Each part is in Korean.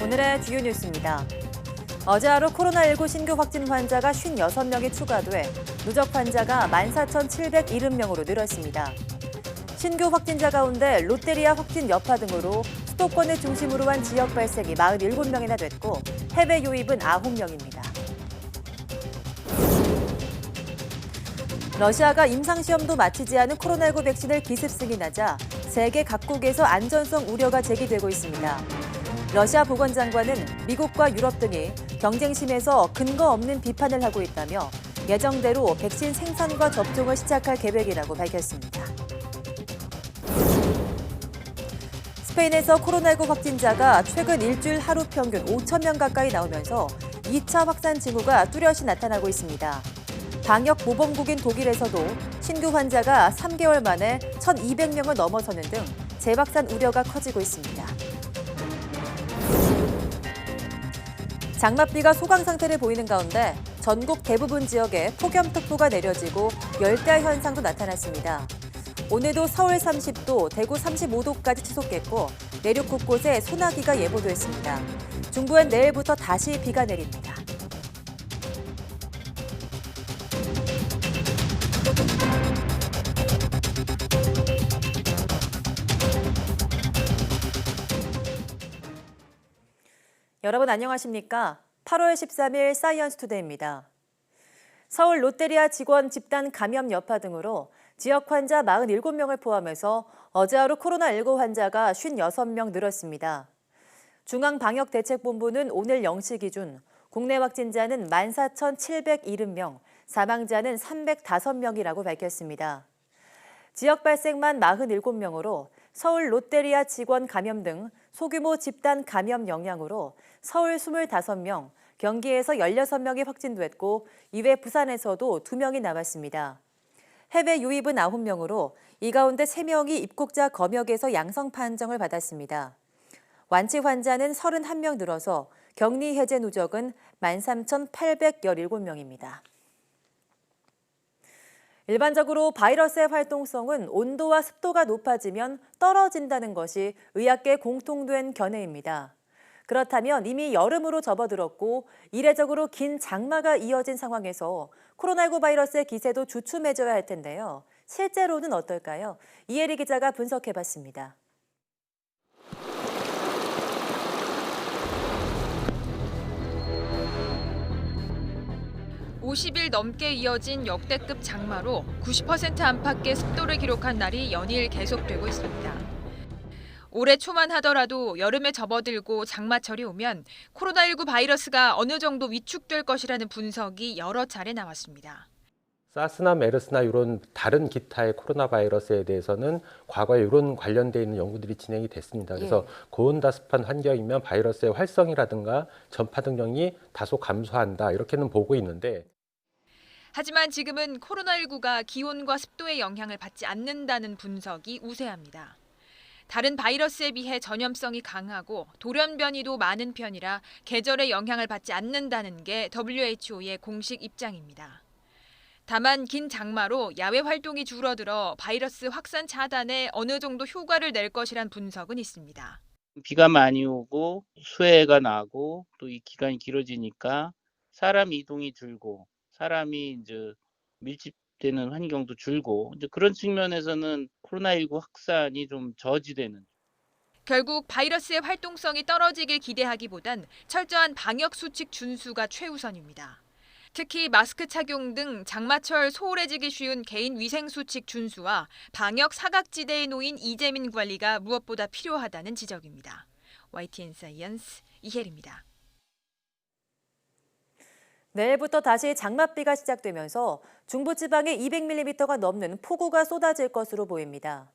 오늘의 주요 뉴스입니다. 어제 하루 코로나19 신규 확진 환자가 56명이 추가돼 누적 환자가 14,770명으로 늘었습니다. 신규 확진자 가운데 롯데리아 확진 여파 등으로 수도권을 중심으로 한 지역 발생이 47명이나 됐고 해외 유입은 9명입니다. 러시아가 임상시험도 마치지 않은 코로나19 백신을 기습 승인하자 세계 각국에서 안전성 우려가 제기되고 있습니다. 러시아 보건장관은 미국과 유럽 등이 경쟁심에서 근거 없는 비판을 하고 있다며 예정대로 백신 생산과 접종을 시작할 계획이라고 밝혔습니다. 스페인에서 코로나19 확진자가 최근 일주일 하루 평균 5,000명 가까이 나오면서 2차 확산 징후가 뚜렷이 나타나고 있습니다. 방역 모범국인 독일에서도 신규 환자가 3개월 만에 1,200명을 넘어서는 등 재확산 우려가 커지고 있습니다. 장맛비가 소강 상태를 보이는 가운데 전국 대부분 지역에 폭염특보가 내려지고 열대야 현상도 나타났습니다. 오늘도 서울 30도, 대구 35도까지 치솟겠고 내륙 곳곳에 소나기가 예보됐습니다. 중부엔 내일부터 다시 비가 내립니다. 여러분 안녕하십니까? 8월 13일 사이언스 투데이입니다. 서울 롯데리아 직원 집단 감염 여파 등으로 지역 환자 47명을 포함해서 어제 하루 코로나19 환자가 56명 늘었습니다. 중앙방역대책본부는 오늘 0시 기준 국내 확진자는 14,770명, 사망자는 305명이라고 밝혔습니다. 지역 발생만 47명으로 서울 롯데리아 직원 감염 등 소규모 집단 감염 영향으로 서울 25명, 경기에서 16명이 확진됐고 이외 부산에서도 2명이 남았습니다. 해외 유입은 9명으로 이 가운데 3명이 입국자 검역에서 양성 판정을 받았습니다. 완치 환자는 31명 늘어서 격리 해제 누적은 13,817명입니다. 일반적으로 바이러스의 활동성은 온도와 습도가 높아지면 떨어진다는 것이 의학계 공통된 견해입니다. 그렇다면 이미 여름으로 접어들었고 이례적으로 긴 장마가 이어진 상황에서 코로나19 바이러스의 기세도 주춤해져야 할 텐데요. 실제로는 어떨까요? 이혜리 기자가 분석해봤습니다. 50일 넘게 이어진 역대급 장마로 90% 안팎의 습도를 기록한 날이 연일 계속되고 있습니다. 올해 초만 하더라도 여름에 접어들고 장마철이 오면 코로나19 바이러스가 어느 정도 위축될 것이라는 분석이 여러 차례 나왔습니다. 사스나 메르스나 이런 다른 기타의 코로나 바이러스에 대해서는 과거에 이런 관련돼 있는 연구들이 진행이 됐습니다. 그래서 고온다습한 환경이면 바이러스의 활성이라든가 전파 능력이 다소 감소한다 이렇게는 보고 있는데 하지만 지금은 코로나19가 기온과 습도의 영향을 받지 않는다는 분석이 우세합니다. 다른 바이러스에 비해 전염성이 강하고 돌연 변이도 많은 편이라 계절의 영향을 받지 않는다는 게 WHO의 공식 입장입니다. 다만 긴 장마로 야외 활동이 줄어들어 바이러스 확산 차단에 어느 정도 효과를 낼 것이란 분석은 있습니다. 비가 많이 오고 수해가 나고 또 이 기간이 길어지니까 사람 이동이 줄고 사람이 이제 밀집되는 환경도 줄고 이제 그런 측면에서는 코로나19 확산이 좀 저지되는. 결국 바이러스의 활동성이 떨어지길 기대하기보단 철저한 방역 수칙 준수가 최우선입니다. 특히 마스크 착용 등 장마철 소홀해지기 쉬운 개인 위생 수칙 준수와 방역 사각지대에 놓인 이재민 관리가 무엇보다 필요하다는 지적입니다. YTN 사이언스 이혜리입니다. 내일부터 다시 장맛비가 시작되면서 중부지방에 200mm가 넘는 폭우가 쏟아질 것으로 보입니다.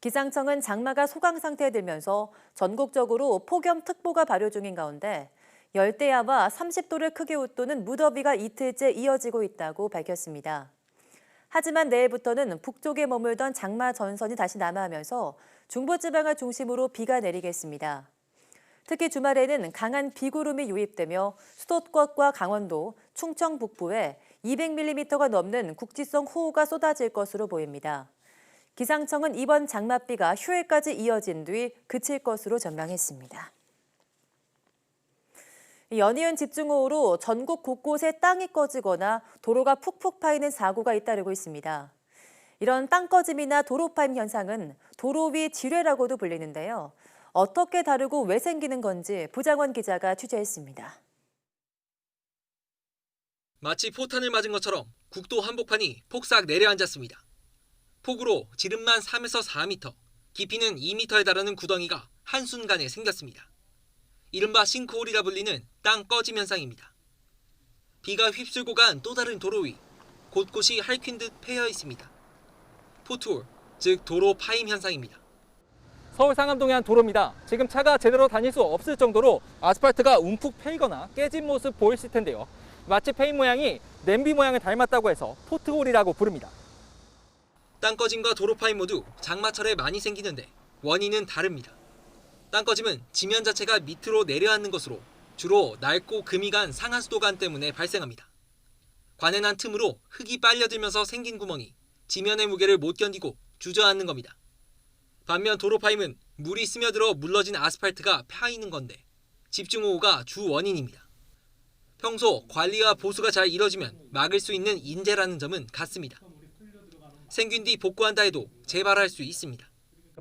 기상청은 장마가 소강 상태에 들면서 전국적으로 폭염특보가 발효 중인 가운데 열대야와 30도를 크게 웃도는 무더위가 이틀째 이어지고 있다고 밝혔습니다. 하지만 내일부터는 북쪽에 머물던 장마 전선이 다시 남하하면서 중부지방을 중심으로 비가 내리겠습니다. 특히 주말에는 강한 비구름이 유입되며 수도권과 강원도, 충청 북부에 200mm가 넘는 국지성 호우가 쏟아질 것으로 보입니다. 기상청은 이번 장맛비가 휴일까지 이어진 뒤 그칠 것으로 전망했습니다. 연이은 집중호우로 전국 곳곳에 땅이 꺼지거나 도로가 푹푹 파이는 사고가 잇따르고 있습니다. 이런 땅 꺼짐이나 도로 파임 현상은 도로 위 지뢰라고도 불리는데요. 어떻게 다르고 왜 생기는 건지 부장원 기자가 취재했습니다. 마치 포탄을 맞은 것처럼 국도 한복판이 폭삭 내려앉았습니다. 폭우로 지름만 3에서 4m, 깊이는 2m에 달하는 구덩이가 한순간에 생겼습니다. 이른바 싱크홀이라 불리는 땅 꺼짐 현상입니다. 비가 휩쓸고 간 또 다른 도로 위, 곳곳이 핥힌 듯 패여 있습니다. 포트홀, 즉 도로 파임 현상입니다. 서울 상암동의 한 도로입니다. 지금 차가 제대로 다닐 수 없을 정도로 아스팔트가 움푹 패이거나 깨진 모습 보이실 텐데요. 마치 패인 모양이 냄비 모양을 닮았다고 해서 포트홀이라고 부릅니다. 땅 꺼짐과 도로 파임 모두 장마철에 많이 생기는데 원인은 다릅니다. 땅 꺼짐은 지면 자체가 밑으로 내려앉는 것으로 주로 낡고 금이 간 상하수도관 때문에 발생합니다. 관에 난 틈으로 흙이 빨려들면서 생긴 구멍이 지면의 무게를 못 견디고 주저앉는 겁니다. 반면 도로 파임은 물이 스며들어 물러진 아스팔트가 파이는 건데 집중호우가 주 원인입니다. 평소 관리와 보수가 잘 이뤄지면 막을 수 있는 인재라는 점은 같습니다. 생긴 뒤 복구한다 해도 재발할 수 있습니다.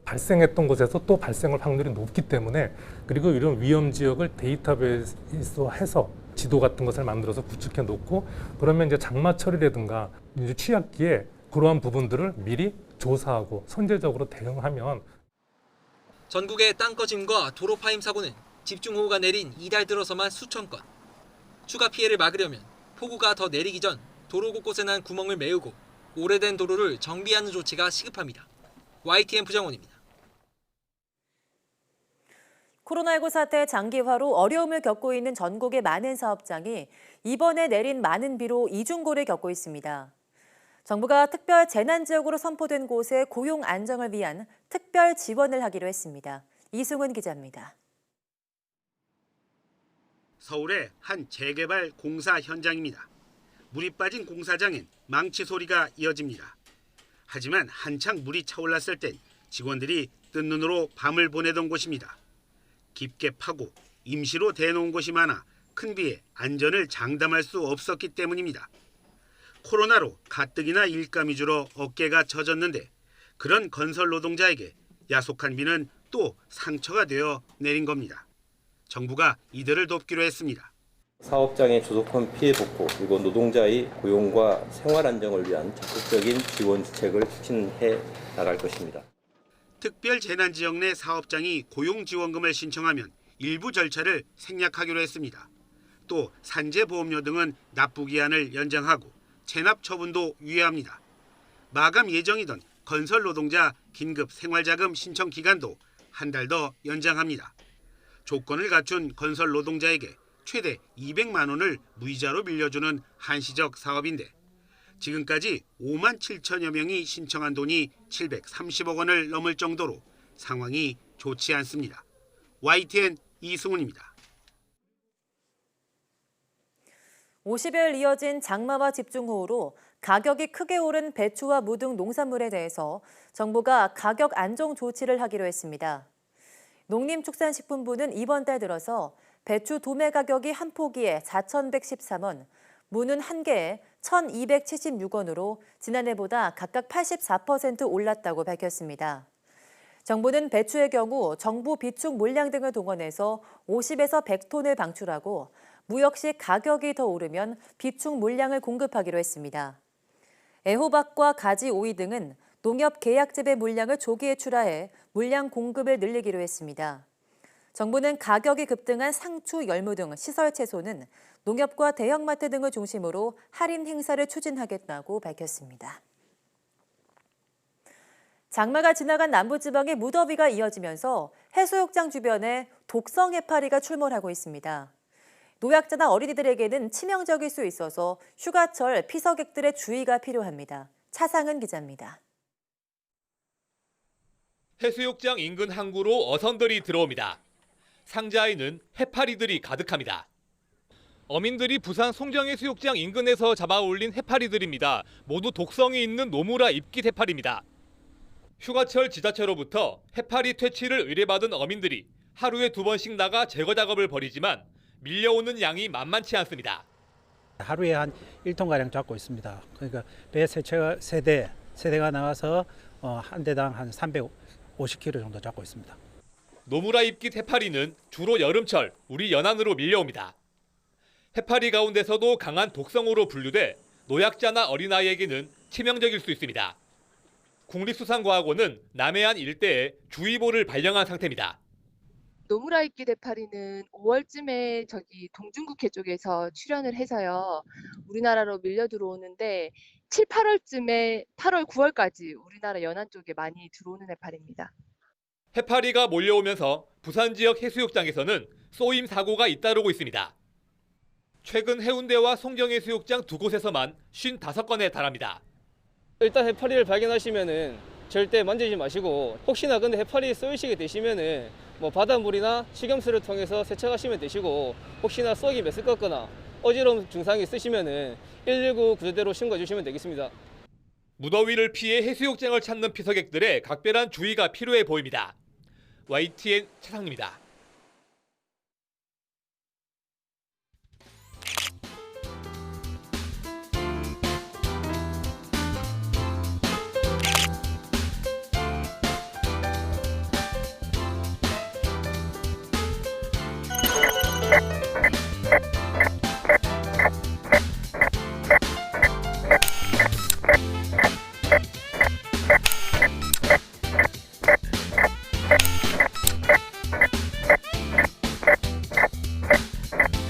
발생했던 곳에서 또 발생할 확률이 높기 때문에, 그리고 이런 위험 지역을 데이터베이스화해서 지도 같은 것을 만들어서 구축해 놓고, 그러면 이제 장마철이라든가 이제 취약기에 그러한 부분들을 미리 조사하고 선제적으로 대응하면. 전국의 땅 꺼짐과 도로 파임 사고는 집중호우가 내린 이달 들어서만 수천 건. 추가 피해를 막으려면 폭우가 더 내리기 전 도로 곳곳에 난 구멍을 메우고 오래된 도로를 정비하는 조치가 시급합니다. YTN 부장원입니다. 코로나19 사태 장기화로 어려움을 겪고 있는 전국의 많은 사업장이 이번에 내린 많은 비로 이중고를 겪고 있습니다. 정부가 특별 재난지역으로 선포된 곳의 고용 안정을 위한 특별 지원을 하기로 했습니다. 이승훈 기자입니다. 서울의 한 재개발 공사 현장입니다. 물이 빠진 공사장엔 망치 소리가 이어집니다. 하지만 한창 물이 차올랐을 땐 직원들이 뜬 눈으로 밤을 보내던 곳입니다. 깊게 파고 임시로 대놓은 곳이 많아 큰 비에 안전을 장담할 수 없었기 때문입니다. 코로나로 가뜩이나 일감이 줄어 어깨가 젖었는데 그런 건설 노동자에게 야속한 비는 또 상처가 되어 내린 겁니다. 정부가 이들을 돕기로 했습니다. 사업장의 조속한 피해 복구, 그리고 노동자의 고용과 생활 안정을 위한 적극적인 지원 지책을 추진해 나갈 것입니다. 특별 재난지역 내 사업장이 고용지원금을 신청하면 일부 절차를 생략하기로 했습니다. 또 산재보험료 등은 납부기한을 연장하고 체납 처분도 유예합니다. 마감 예정이던 건설 노동자 긴급 생활자금 신청 기간도 한 달 더 연장합니다. 조건을 갖춘 건설 노동자에게 최대 200만 원을 무이자로 빌려주는 한시적 사업인데 지금까지 5만 7천여 명이 신청한 돈이 730억 원을 넘을 정도로 상황이 좋지 않습니다. YTN 이승훈입니다. 50여일 이어진 장마와 집중호우로 가격이 크게 오른 배추와 무 등 농산물에 대해서 정부가 가격 안정 조치를 하기로 했습니다. 농림축산식품부는 이번 달 들어서 배추 도매 가격이 한 포기에 4,113원, 무는 한 개에 1,276원으로 지난해보다 각각 84% 올랐다고 밝혔습니다. 정부는 배추의 경우 정부 비축 물량 등을 동원해서 50에서 100톤을 방출하고 무 역시 가격이 더 오르면 비축 물량을 공급하기로 했습니다. 애호박과 가지, 오이 등은 농협 계약재배 물량을 조기에 출하해 물량 공급을 늘리기로 했습니다. 정부는 가격이 급등한 상추, 열무 등 시설 채소는 농협과 대형마트 등을 중심으로 할인 행사를 추진하겠다고 밝혔습니다. 장마가 지나간 남부지방에 무더위가 이어지면서 해수욕장 주변에 독성 해파리가 출몰하고 있습니다. 노약자나 어린이들에게는 치명적일 수 있어서 휴가철 피서객들의 주의가 필요합니다. 차상은 기자입니다. 해수욕장 인근 항구로 어선들이 들어옵니다. 상자에는 해파리들이 가득합니다. 어민들이 부산 송정해수욕장 인근에서 잡아올린 해파리들입니다. 모두 독성이 있는 노무라 입깃 해파리입니다. 휴가철 지자체로부터 해파리 퇴치를 의뢰받은 어민들이 하루에 2번씩 나가 제거 작업을 벌이지만 밀려오는 양이 만만치 않습니다. 하루에 한 1톤가량 잡고 있습니다. 그러니까 배 세대가 나와서 한 대당 한 350kg 정도 잡고 있습니다. 노무라 입깃 해파리는 주로 여름철 우리 연안으로 밀려옵니다. 해파리 가운데서도 강한 독성어로 분류돼 노약자나 어린아이에게는 치명적일 수 있습니다. 국립수산과학원은 남해안 일대에 주의보를 발령한 상태입니다. 노무라 입깃 해파리는 5월쯤에 동중국해 쪽에서 출현을 해서요. 우리나라로 밀려 들어오는데 7, 8월쯤에 8월, 9월까지 우리나라 연안 쪽에 많이 들어오는 해파리입니다. 해파리가 몰려오면서 부산 지역 해수욕장에서는 쏘임 사고가 잇따르고 있습니다. 최근 해운대와 송정해수욕장 두 곳에서만 55건에 달합니다. 일단 해파리를 발견하시면은 절대 만지지 마시고 혹시나 근데 해파리 쏘이시게 되시면은 바닷물이나 식염수를 통해서 세척하시면 되시고 혹시나 쏘기 메스 꺾거나 어지러움 증상이 있으시면은 119 구조대로 신고해 주시면 되겠습니다. 무더위를 피해 해수욕장을 찾는 피서객들의 각별한 주의가 필요해 보입니다. YTN 차상입니다.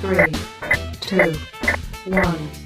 Three, two, one.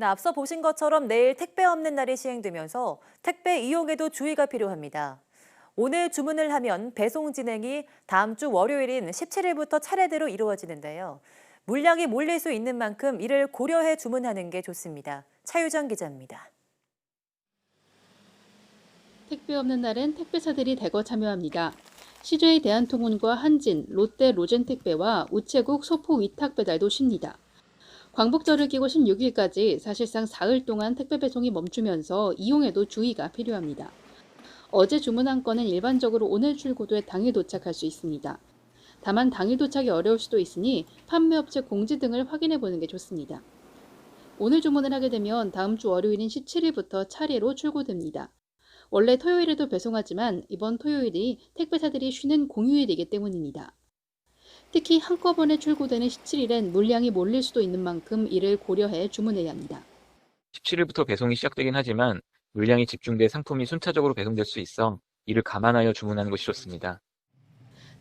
앞서 보신 것처럼 내일 택배 없는 날이 시행되면서 택배 이용에도 주의가 필요합니다. 오늘 주문을 하면 배송 진행이 다음 주 월요일인 17일부터 차례대로 이루어지는데요. 물량이 몰릴 수 있는 만큼 이를 고려해 주문하는 게 좋습니다. 차유정 기자입니다. 택배 없는 날엔 택배사들이 대거 참여합니다. CJ 대한통운과 한진, 롯데 로젠택배와 우체국 소포 위탁 배달도 쉽니다. 광복절을 끼고 16일까지 사실상 사흘 동안 택배 배송이 멈추면서 이용에도 주의가 필요합니다. 어제 주문한 건은 일반적으로 오늘 출고돼 당일 도착할 수 있습니다. 다만 당일 도착이 어려울 수도 있으니 판매업체 공지 등을 확인해 보는 게 좋습니다. 오늘 주문을 하게 되면 다음 주 월요일인 17일부터 차례로 출고됩니다. 원래 토요일에도 배송하지만 이번 토요일이 택배사들이 쉬는 공휴일이기 때문입니다. 특히 한꺼번에 출고되는 17일엔 물량이 몰릴 수도 있는 만큼 이를 고려해 주문해야 합니다. 17일부터 배송이 시작되긴 하지만 물량이 집중돼 상품이 순차적으로 배송될 수 있어 이를 감안하여 주문하는 것이 좋습니다.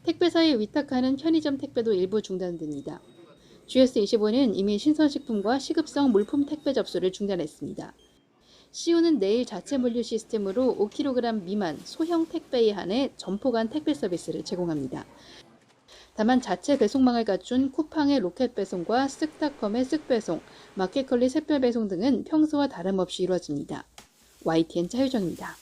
택배사에 위탁하는 편의점 택배도 일부 중단됩니다. GS25는 이미 신선식품과 시급성 물품 택배 접수를 중단했습니다. CU는 내일 자체 물류 시스템으로 5kg 미만 소형 택배에 한해 점포간 택배 서비스를 제공합니다. 다만 자체 배송망을 갖춘 쿠팡의 로켓 배송과 쓱닷컴의 쓱배송, 마켓컬리 샛별 배송 등은 평소와 다름없이 이루어집니다. YTN 차유정입니다.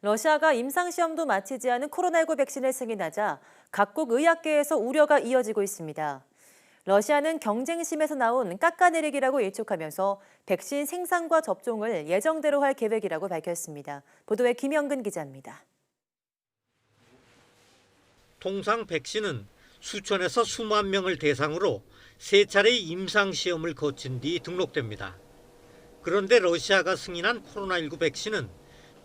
러시아가 임상시험도 마치지 않은 코로나19 백신을 승인하자 각국 의학계에서 우려가 이어지고 있습니다. 러시아는 경쟁심에서 나온 깎아내리기라고 일축하면서 백신 생산과 접종을 예정대로 할 계획이라고 밝혔습니다. 보도에 김영근 기자입니다. 통상 백신은 수천에서 수만 명을 대상으로 3차례 임상시험을 거친 뒤 등록됩니다. 그런데 러시아가 승인한 코로나19 백신은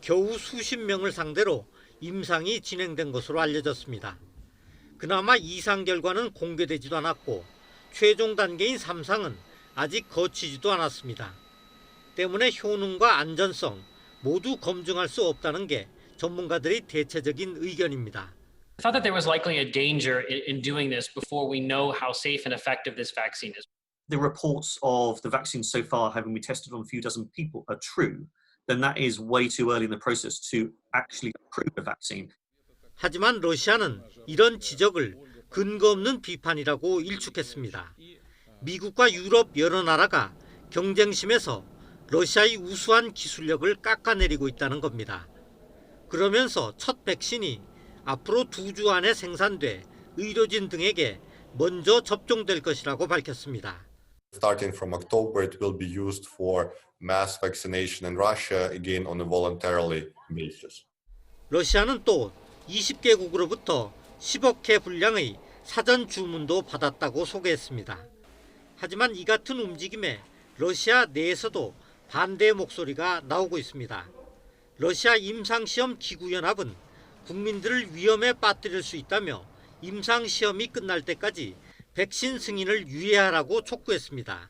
겨우 수십 명을 상대로 임상이 진행된 것으로 알려졌습니다. 그나마 이상 결과는 공개되지도 않았고 최종 단계인 3상은 아직 거치지도 않았습니다. 때문에 효능과 안전성 모두 검증할 수 없다는 게 전문가들의 대체적인 의견입니다. I thought that there was likely a danger in doing this before we know how safe and effective this vaccine is. The reports of the vaccine so far having been tested on a few dozen people are true, then that is way too early in the process to actually approve a vaccine. 하지만 러시아는 이런 지적을 근거 없는 비판이라고 일축했습니다. 미국과 유럽 여러 나라가 경쟁심에서 러시아의 우수한 기술력을 깎아내리고 있다는 겁니다. 그러면서 첫 백신이 앞으로 2주 안에 생산돼 의료진 등에게 먼저 접종될 것이라고 밝혔습니다. Starting from October, it will be used for mass vaccination in Russia, again on a voluntarily basis. 러시아는 또 20개국으로부터 10억 회 분량의 사전 주문도 받았다고 소개했습니다. 하지만 이 같은 움직임에 러시아 내에서도 반대 목소리가 나오고 있습니다. 러시아 임상시험 기구연합은 국민들을 위험에 빠뜨릴 수 있다며 임상시험이 끝날 때까지 백신 승인을 유예하라고 촉구했습니다.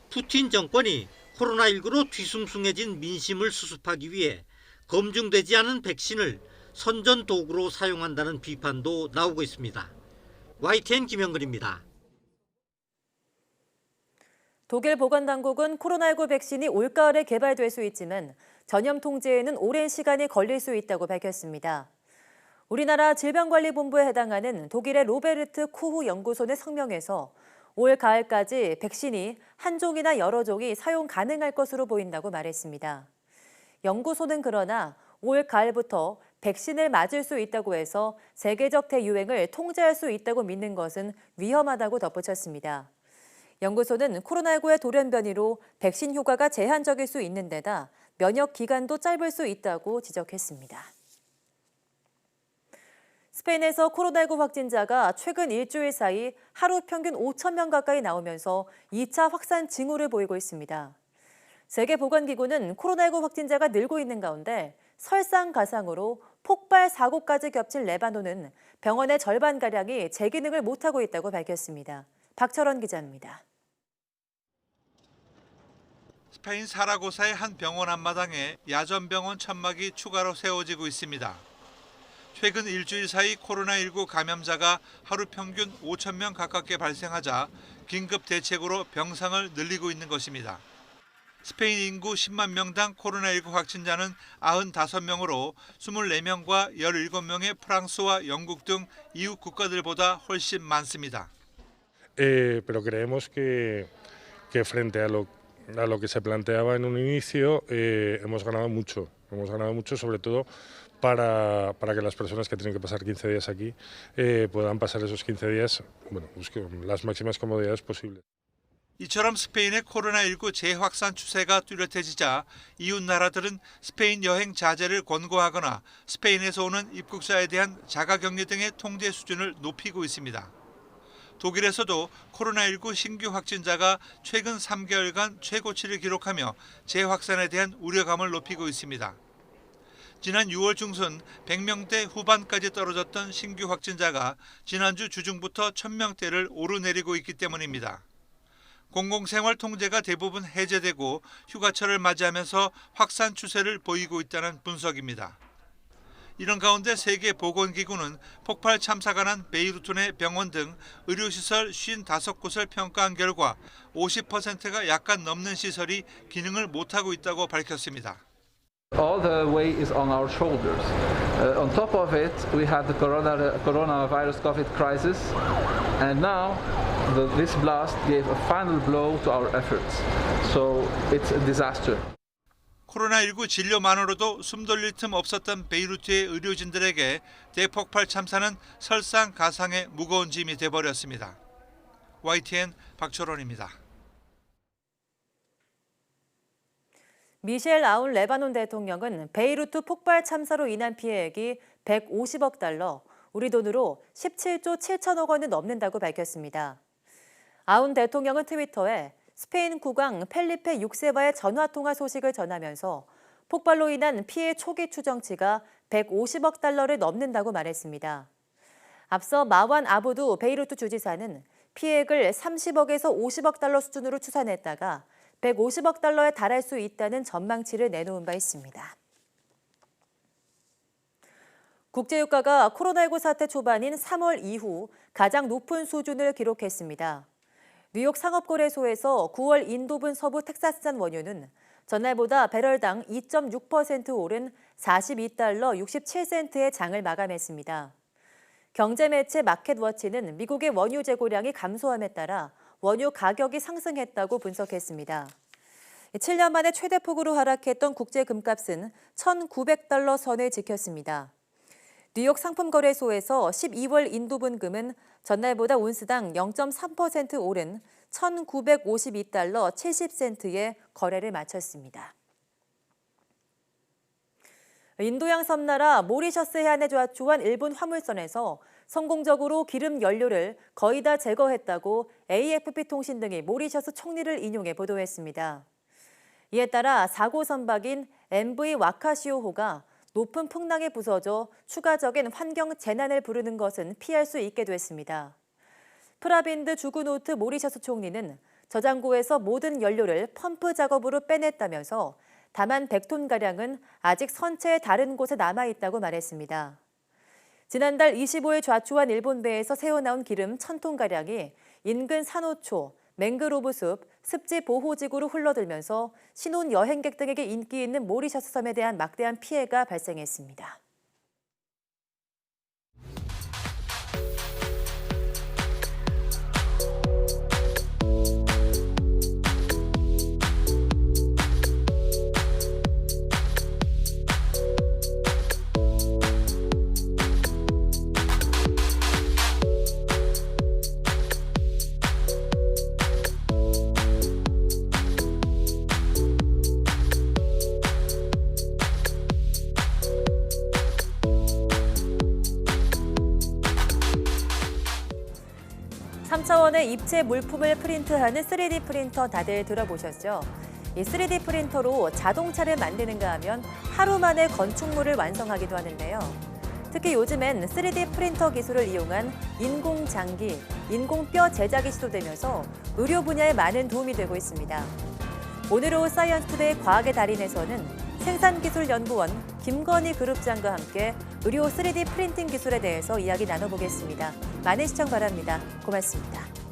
푸틴 정권이 코로나19로 뒤숭숭해진 민심을 수습하기 위해 검증되지 않은 백신을 선전 도구로 사용한다는 비판도 나오고 있습니다. YTN 김영근입니다. 독일 보건당국은 코로나19 백신이 올가을에 개발될 수 있지만 전염 통제에는 오랜 시간이 걸릴 수 있다고 밝혔습니다. 우리나라 질병관리본부에 해당하는 독일의 로베르트 코후 연구소는 성명에서 올 가을까지 백신이 한 종이나 여러 종이 사용 가능할 것으로 보인다고 말했습니다. 연구소는 그러나 올 가을부터 백신을 맞을 수 있다고 해서 세계적 대유행을 통제할 수 있다고 믿는 것은 위험하다고 덧붙였습니다. 연구소는 코로나19의 돌연변이로 백신 효과가 제한적일 수 있는 데다 면역 기간도 짧을 수 있다고 지적했습니다. 스페인에서 코로나19 확진자가 최근 일주일 사이 하루 평균 5천 명 가까이 나오면서 2차 확산 징후를 보이고 있습니다. 세계보건기구는 코로나19 확진자가 늘고 있는 가운데 설상가상으로 폭발 사고까지 겹친 레바논은 병원의 절반가량이 재기능을 못하고 있다고 밝혔습니다. 박철원 기자입니다. 스페인 사라고사의 한 병원 앞마당에 야전병원 천막이 추가로 세워지고 있습니다. 최근 일주일 사이 코로나19 감염자가 하루 평균 5천 명 가깝게 발생하자 긴급 대책으로 병상을 늘리고 있는 것입니다. 스페인 인구 10만 명당 코로나19 확진자는 95명으로 24명과 17명의 프랑스와 영국 등 이웃 국가들보다 훨씬 많습니다. Pero creemos que frente a lo que se planteaba en un inicio, hemos ganado mucho sobre todo para que las personas que tienen que pasar 15 días aquí puedan pasar esos 15 días con las máximas comodidades posibles. 이처럼 스페인의 코로나19 재확산 추세가 뚜렷해지자 이웃 나라들은 스페인 여행 자제를 권고하거나 스페인에서 오는 입국자에 대한 자가격리 등의 통제 수준을 높이고 있습니다. 독일에서도 코로나19 신규 확진자가 최근 3개월간 최고치를 기록하며 재확산에 대한 우려감을 높이고 있습니다. 지난 6월 중순 100명대 후반까지 떨어졌던 신규 확진자가 지난주 주중부터 1000명대를 오르내리고 있기 때문입니다. 공공생활 통제가 대부분 해제되고 휴가철을 맞이하면서 확산 추세를 보이고 있다는 분석입니다. 이런 가운데 세계보건기구는 폭발 참사가 난 베이루트 내 병원 등 의료시설 55곳을 평가한 결과 50%가 약간 넘는 시설이 기능을 못하고 있다고 밝혔습니다. All the weight is on our shoulders. On top of it, we had the coronavirus COVID crisis, and now this blast gave a final blow to our efforts. So it's a disaster. 코로나19 진료만으로도 숨 돌릴 틈 없었던 베이루트의 의료진들에게 대폭발 참사는 설상가상의 무거운 짐이 돼버렸습니다. YTN 박철원입니다. 미셸 아운 레바논 대통령은 베이루트 폭발 참사로 인한 피해액이 150억 달러, 우리 돈으로 17조 7천억 원을 넘는다고 밝혔습니다. 아운 대통령은 트위터에 스페인 국왕 펠리페 6세와의 전화통화 소식을 전하면서 폭발로 인한 피해 초기 추정치가 150억 달러를 넘는다고 말했습니다. 앞서 마완 아부두 베이루트 주지사는 피해액을 30억에서 50억 달러 수준으로 추산했다가 150억 달러에 달할 수 있다는 전망치를 내놓은 바 있습니다. 국제유가가 코로나19 사태 초반인 3월 이후 가장 높은 수준을 기록했습니다. 뉴욕 상업거래소에서 9월 인도분 서부 텍사스산 원유는 전날보다 배럴당 2.6% 오른 42달러 67센트의 장을 마감했습니다. 경제매체 마켓워치는 미국의 원유 재고량이 감소함에 따라 원유 가격이 상승했다고 분석했습니다. 7년 만에 최대폭으로 하락했던 국제 금값은 1,900달러 선을 지켰습니다. 뉴욕 상품거래소에서 12월 인도분 금은 전날보다 온스당 0.3% 오른 1,952달러 70센트에 거래를 마쳤습니다. 인도양 섬나라 모리셔스 해안에 좌초한 일본 화물선에서 성공적으로 기름 연료를 거의 다 제거했다고 AFP 통신 등이 모리셔스 총리를 인용해 보도했습니다. 이에 따라 사고 선박인 MV 와카시오호가 높은 풍랑에 부서져 추가적인 환경 재난을 부르는 것은 피할 수 있게 됐습니다. 프라빈드 주구노트 모리셔스 총리는 저장고에서 모든 연료를 펌프 작업으로 빼냈다면서 다만 100톤가량은 아직 선체의 다른 곳에 남아있다고 말했습니다. 지난달 25일 좌초한 일본 배에서 새어나온 기름 1,000톤가량이 인근 산호초, 맹그로브 숲, 습지 보호지구로 흘러들면서 신혼 여행객 등에게 인기 있는 모리셔스 섬에 대한 막대한 피해가 발생했습니다. 차원의 입체 물품을 프린트하는 3D 프린터 다들 들어보셨죠? 이 3D 프린터로 자동차를 만드는가 하면 하루 만에 건축물을 완성하기도 하는데요. 특히 요즘엔 3D 프린터 기술을 이용한 인공장기, 인공뼈 제작이 시도되면서 의료 분야에 많은 도움이 되고 있습니다. 오늘 오후 사이언스투데이 과학의 달인에서는 생산기술연구원 김건희 그룹장과 함께 의료 3D 프린팅 기술에 대해서 이야기 나눠보겠습니다. 많은 시청 바랍니다. 고맙습니다.